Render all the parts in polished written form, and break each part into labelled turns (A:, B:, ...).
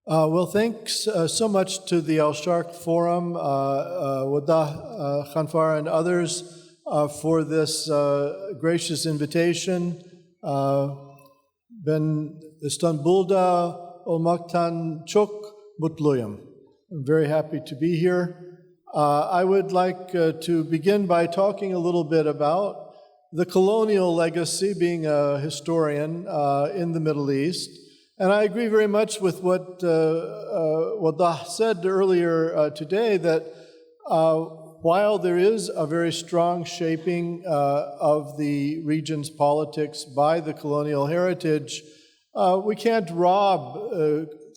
A: Well, thanks so much to the Al-Sharq Forum, Wadah Khanfar, and others for this gracious invitation. Ben Istanbul'da olmaktan çok mutluyum. I'm very happy to be here. I would like to begin by talking a little bit about the colonial legacy, being a historian in the Middle East. And I agree very much with what Wadah said earlier today, that while there is a very strong shaping of the region's politics by the colonial heritage, we can't rob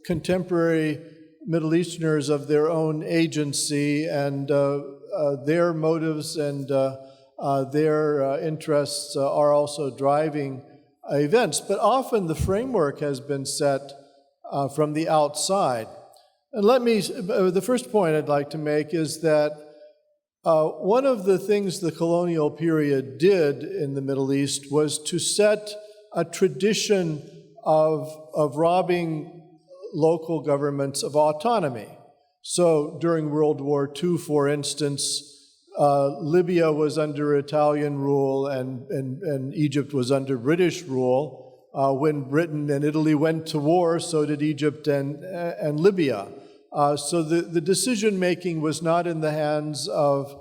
A: contemporary Middle Easterners of their own agency and their motives and their interests are also driving events, but often the framework has been set from the outside. And the first point I'd like to make is that one of the things the colonial period did in the Middle East was to set a tradition of robbing local governments of autonomy. So during World War II, for instance, Libya was under Italian rule and Egypt was under British rule. When Britain and Italy went to war, so did Egypt and Libya. So the decision-making was not in the hands of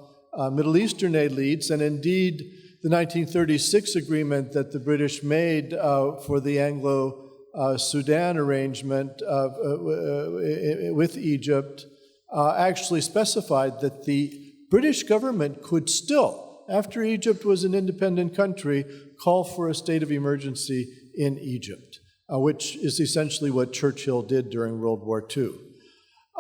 A: Middle Eastern elites, and indeed the 1936 agreement that the British made for the Anglo-Sudan arrangement with Egypt actually specified that the British government could still, after Egypt was an independent country, call for a state of emergency in Egypt, which is essentially what Churchill did during World War II.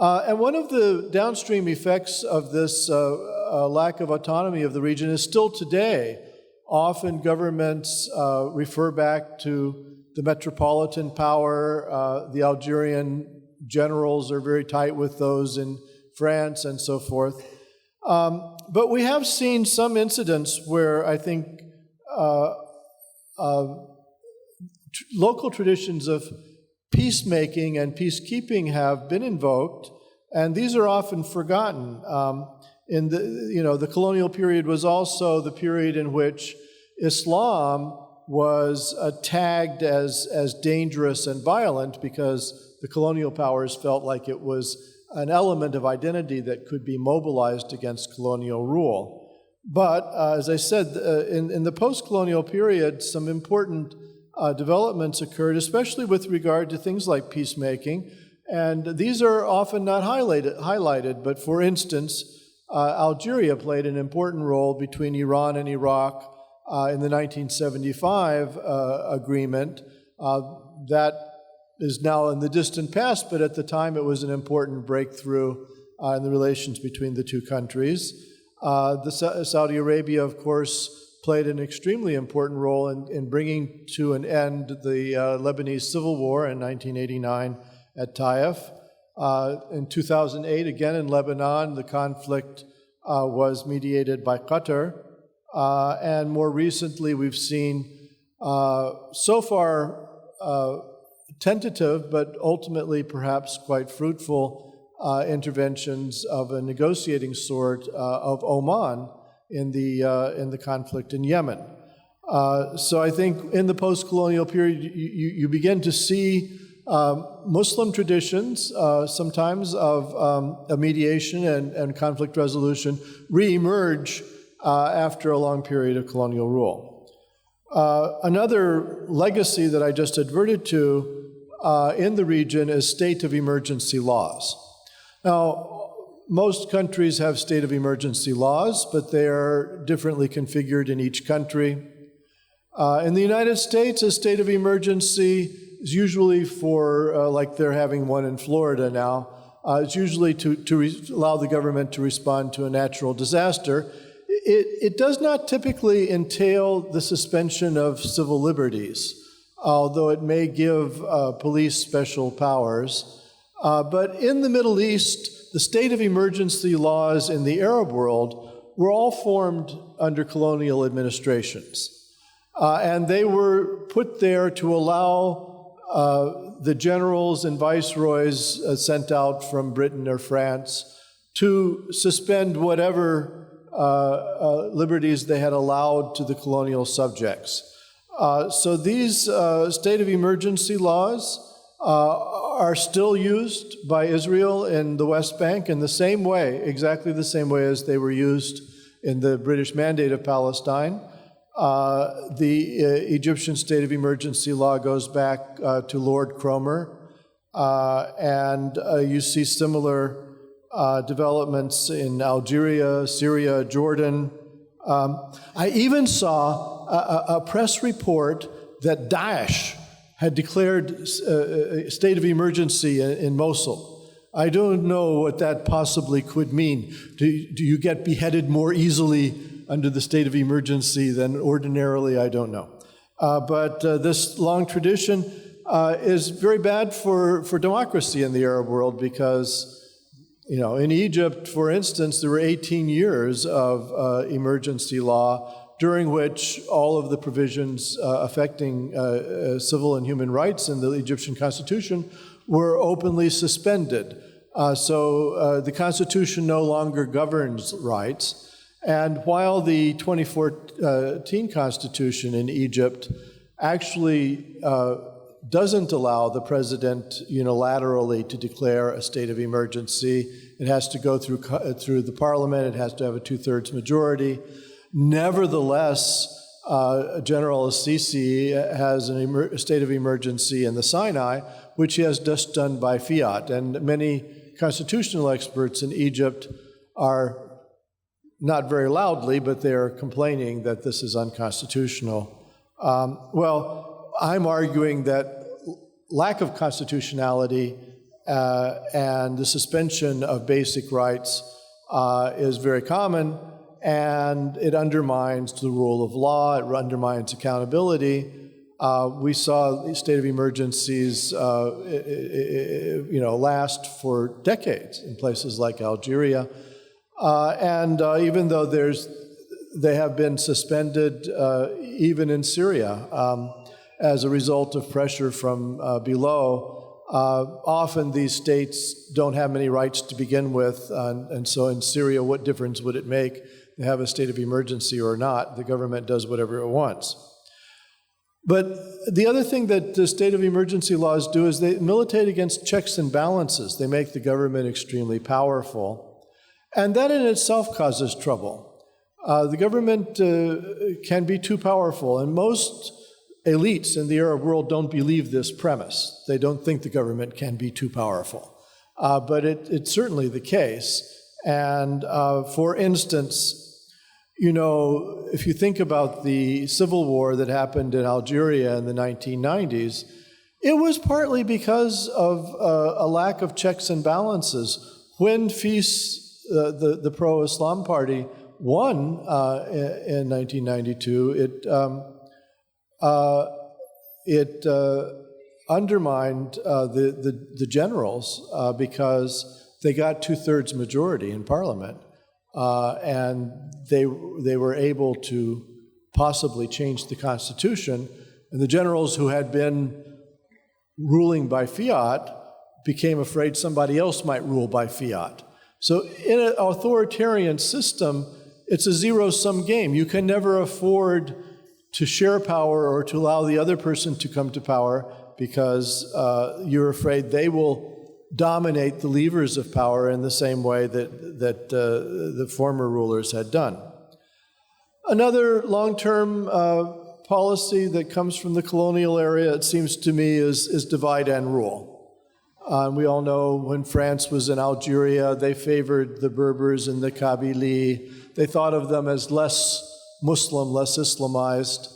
A: And one of the downstream effects of this lack of autonomy of the region is still today. Often governments refer back to the metropolitan power. The Algerian generals are very tight with those in France and so forth. But we have seen some incidents where I think local traditions of peacemaking and peacekeeping have been invoked, and these are often forgotten. The colonial period was also the period in which Islam was tagged as dangerous and violent because the colonial powers felt like it was an element of identity that could be mobilized against colonial rule. But as I said, in the post-colonial period, some important developments occurred, especially with regard to things like peacemaking. And these are often not highlighted, but for instance, Algeria played an important role between Iran and Iraq in the 1975 agreement. That is now in the distant past, but at the time it was an important breakthrough in the relations between the two countries. Saudi Arabia, of course, played an extremely important role in bringing to an end the Lebanese civil war in 1989 at Taif. In 2008, again in Lebanon, the conflict was mediated by Qatar. And more recently, we've seen so far tentative, but ultimately perhaps quite fruitful interventions of a negotiating sort of Oman in the conflict in Yemen. So I think in the post-colonial period, you begin to see Muslim traditions, sometimes of mediation and conflict resolution, re-emerge after a long period of colonial rule. Another legacy that I just adverted to in the region is state of emergency laws. Now, most countries have state of emergency laws, but they are differently configured in each country. In the United States, a state of emergency is usually for, like they're having one in Florida now, it's usually to allow the government to respond to a natural disaster. It does not typically entail the suspension of civil liberties, although it may give police special powers. But in the Middle East, the state of emergency laws in the Arab world were all formed under colonial administrations. And they were put there to allow the generals and viceroys sent out from Britain or France to suspend whatever liberties they had allowed to the colonial subjects. So these state of emergency laws are still used by Israel in the West Bank in the same way, exactly the same way as they were used in the British Mandate of Palestine. The Egyptian state of emergency law goes back to Lord Cromer, and you see similar developments in Algeria, Syria, Jordan. I even saw a press report that Daesh had declared a state of emergency in Mosul. I don't know what that possibly could mean. Do you get beheaded more easily under the state of emergency than ordinarily? I don't know. But this long tradition is very bad for democracy in the Arab world because, in Egypt, for instance, there were 18 years of emergency law during which all of the provisions affecting civil and human rights in the Egyptian constitution were openly suspended. So the constitution no longer governs rights. And while the 2014 constitution in Egypt actually doesn't allow the president unilaterally to declare a state of emergency, it has to go through the parliament, it has to have a 2/3 majority. Nevertheless, General al-Sisi has a state of emergency in the Sinai, which he has just done by fiat. And many constitutional experts in Egypt are, not very loudly, but they are complaining that this is unconstitutional. Well, I'm arguing that lack of constitutionality and the suspension of basic rights is very common, and it undermines the rule of law, it undermines accountability. We saw the state of emergencies last for decades in places like Algeria. And even though they have been suspended even in Syria as a result of pressure from below, often these states don't have many rights to begin with, and so in Syria, what difference would it make to have a state of emergency or not? The government does whatever it wants. But the other thing that the state of emergency laws do is they militate against checks and balances. They make the government extremely powerful. And that in itself causes trouble. The government can be too powerful, and most elites in the Arab world don't believe this premise. They don't think the government can be too powerful. But it's certainly the case. And for instance, if you think about the civil war that happened in Algeria in the 1990s, it was partly because of a lack of checks and balances. When FIS, the pro-Islam party, won in 1992, it undermined the generals because they got 2/3 majority in parliament, and they were able to possibly change the constitution. And the generals who had been ruling by fiat became afraid somebody else might rule by fiat. So in an authoritarian system, it's a zero-sum game. You can never afford to share power or to allow the other person to come to power because you're afraid they will dominate the levers of power in the same way that the former rulers had done. Another long-term policy that comes from the colonial area, it seems to me, is divide and rule. We all know when France was in Algeria, they favored the Berbers and the Kabyle. They thought of them as less Muslim, less Islamized.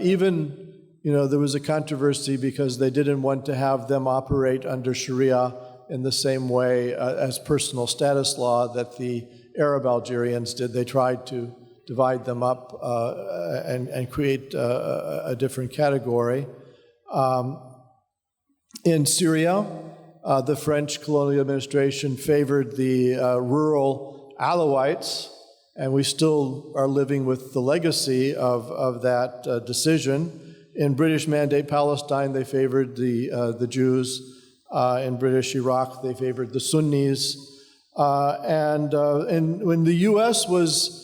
A: Even, there was a controversy because they didn't want to have them operate under Sharia in the same way as personal status law that the Arab Algerians did. They tried to divide them up and create a different category. In Syria, the French colonial administration favored the rural Alawites, and we still are living with the legacy of that decision. In British Mandate Palestine, they favored the Jews. In British Iraq, they favored the Sunnis. And when the U.S. was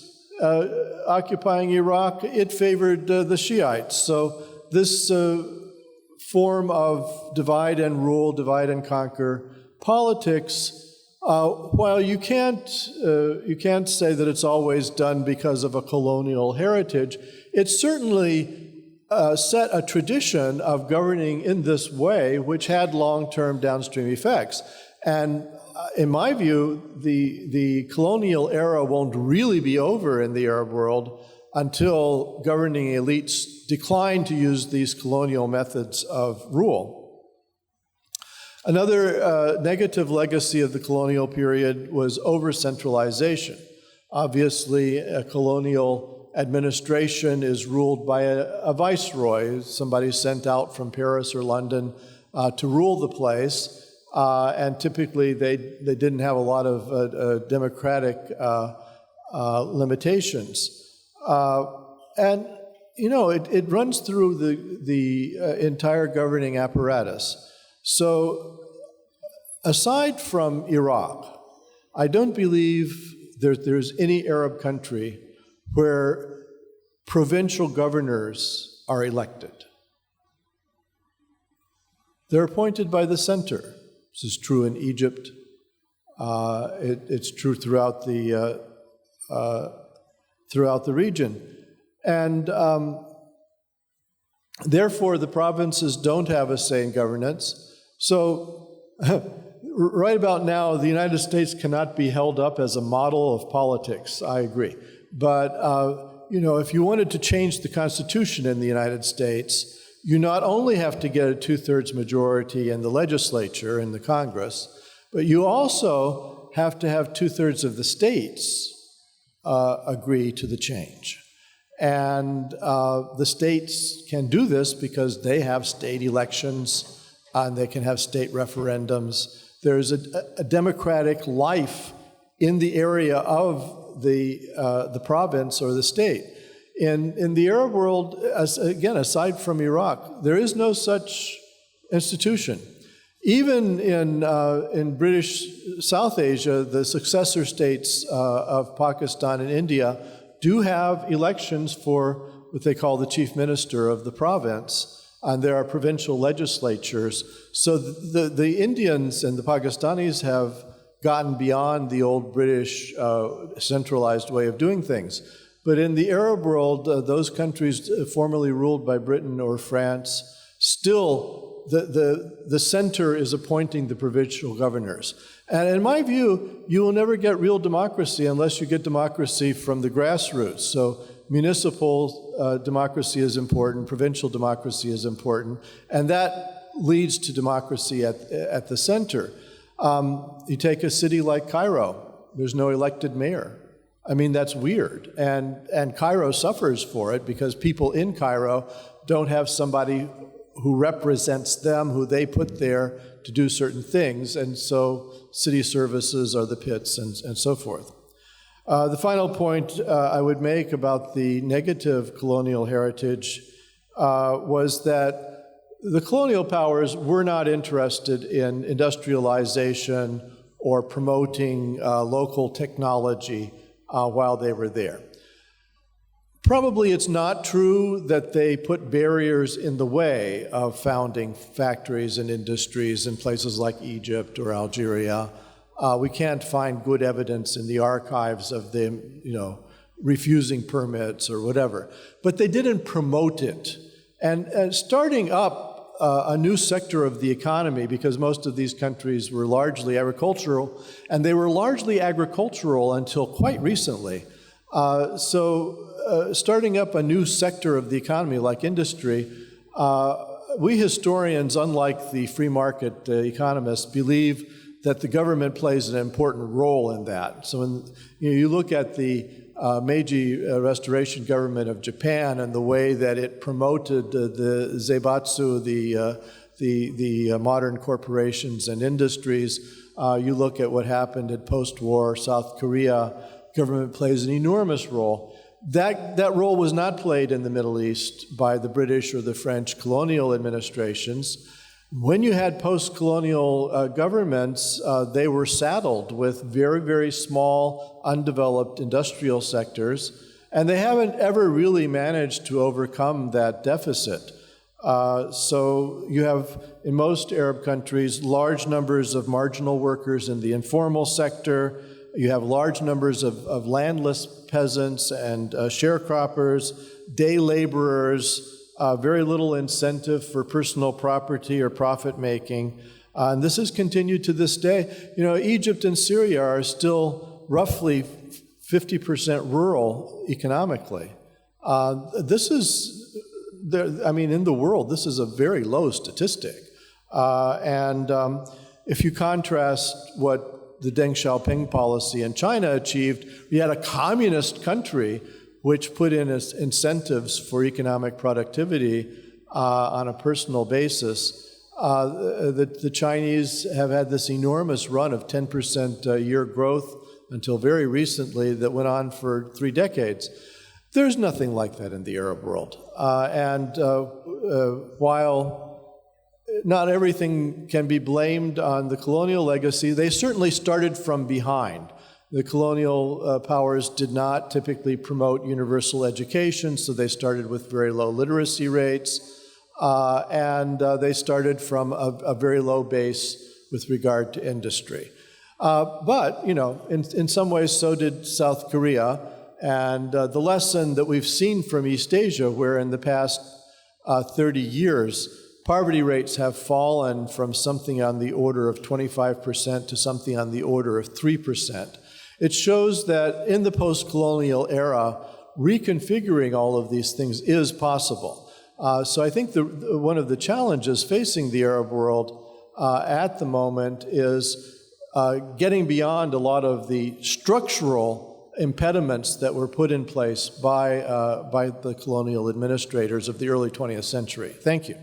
A: occupying Iraq, it favored the Shiites. So this form of divide and rule, divide and conquer politics, while you can't say that it's always done because of a colonial heritage, it certainly set a tradition of governing in this way, which had long-term downstream effects. And in my view, the colonial era won't really be over in the Arab world until governing elites decline to use these colonial methods of rule. Another negative legacy of the colonial period was over-centralization. Obviously, a colonial administration is ruled by a viceroy, somebody sent out from Paris or London to rule the place. And typically, they didn't have a lot of democratic limitations. And, you know, it runs through the entire governing apparatus. So, aside from Iraq, I don't believe there's any Arab country where provincial governors are elected. They're appointed by the center. This is true in Egypt. It's true throughout the region. And therefore, the provinces don't have a say in governance. So right about now, the United States cannot be held up as a model of politics. I agree. But you know, if you wanted to change the Constitution in the United States, you not only have to get a 2/3 majority in the legislature, in the Congress, but you also have to have 2/3 of the states agree to the change. And the states can do this because they have state elections and they can have state referendums. There's a democratic life in the area of the province or the state. In the Arab world, again, aside from Iraq, there is no such institution. Even in British South Asia, the successor states of Pakistan and India do have elections for what they call the chief minister of the province, and there are provincial legislatures. So the Indians and the Pakistanis have gotten beyond the old British centralized way of doing things. But in the Arab world, those countries formerly ruled by Britain or France, still the center is appointing the provincial governors. And in my view, you will never get real democracy unless you get democracy from the grassroots. So municipal democracy is important, provincial democracy is important, and that leads to democracy at the center. You take a city like Cairo, there's no elected mayor. I mean, that's weird. And Cairo suffers for it because people in Cairo don't have somebody who represents them, who they put there to do certain things. And so city services are the pits and so forth. The final point I would make about the negative colonial heritage was that the colonial powers were not interested in industrialization or promoting local technology while they were there. Probably it's not true that they put barriers in the way of founding factories and industries in places like Egypt or Algeria. We can't find good evidence in the archives of them, you know, refusing permits or whatever. But they didn't promote it. And starting up a new sector of the economy, because most of these countries were largely agricultural, and they were largely agricultural until quite recently. Starting up a new sector of the economy like industry, we historians, unlike the free market economists, believe that the government plays an important role in that. So when you look at the Meiji Restoration government of Japan and the way that it promoted the zaibatsu, the modern corporations and industries, you look at what happened at post-war South Korea, government plays an enormous role. That role was not played in the Middle East by the British or the French colonial administrations. When you had post-colonial governments, they were saddled with very, very small, undeveloped industrial sectors, and they haven't ever really managed to overcome that deficit. So you have, in most Arab countries, large numbers of marginal workers in the informal sector. You have large numbers of landless peasants and sharecroppers, day laborers, very little incentive for personal property or profit making. And this has continued to this day. You know, Egypt and Syria are still roughly 50% rural economically. This is, I mean, in the world, this is a very low statistic. If you contrast what the Deng Xiaoping policy in China achieved, we had a communist country which put in incentives for economic productivity on a personal basis. The Chinese have had this enormous run of 10% year growth until very recently that went on for 3 decades. There's nothing like that in the Arab world. While not everything can be blamed on the colonial legacy, they certainly started from behind. The colonial powers did not typically promote universal education, so they started with very low literacy rates, and they started from a very low base with regard to industry. But, you know, in some ways, so did South Korea. And the lesson that we've seen from East Asia, where in the past 30 years, poverty rates have fallen from something on the order of 25% to something on the order of 3%. It shows that in the post-colonial era, reconfiguring all of these things is possible. So I think one of the challenges facing the Arab world at the moment is getting beyond a lot of the structural impediments that were put in place by the colonial administrators of the early 20th century. Thank you.